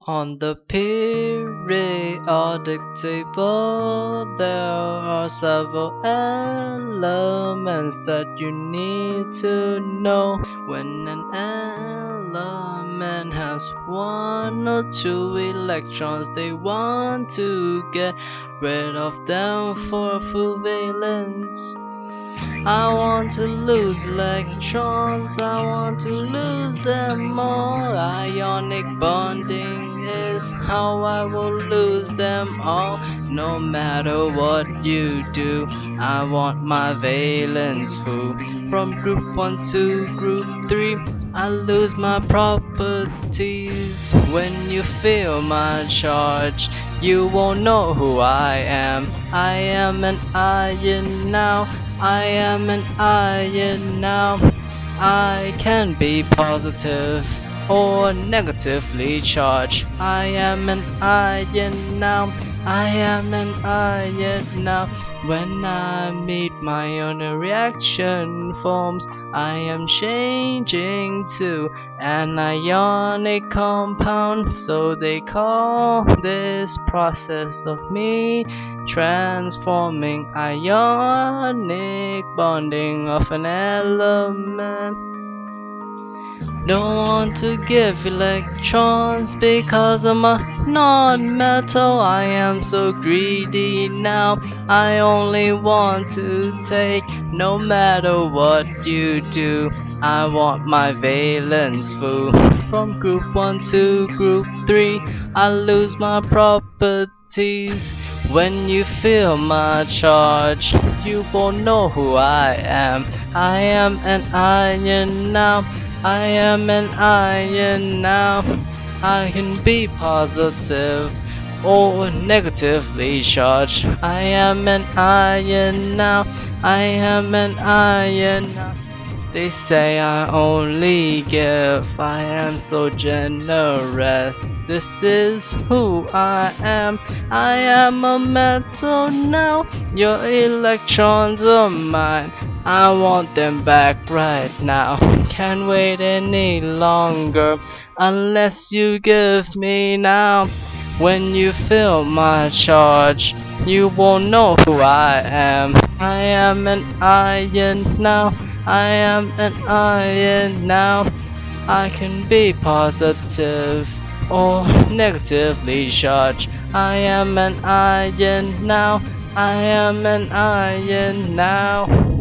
On the periodic table, there are several elements that you need to know. When an element has one or two electrons, they want to get rid of them for full valence. I want to lose electrons, I want to lose them all. Ionic bonding is how I will lose them all. No matter what you do, I want my valence full. From group 1 to group 3, I lose my properties. When you feel my charge, you won't know who I am. I am an ion now. I am an ion now. I can be positive or negatively charged. I am an ion now. I am an ion now. When I meet my own reaction forms, I am changing to an ionic compound. So they call this process of me transforming ionic bonding of an element. Don't want to give electrons because I'm a non-metal. I am so greedy now. I only want to take no matter what you do. I want my valence full. From group 1 to group 3, I lose my properties. When you feel my charge, you won't know who I am. I am an ion now. I am an ion now. I can be positive or negatively charged. I am an ion now. I am an ion now. They say I only give. I am so generous. This is who I am. I am a metal now. Your electrons are mine. I want them back right now. Can't wait any longer unless you give me now. When you feel my charge, you won't know who I am. I am an ion now. I am an ion now. I can be positive or negatively charged. I am an ion now. I am an ion now.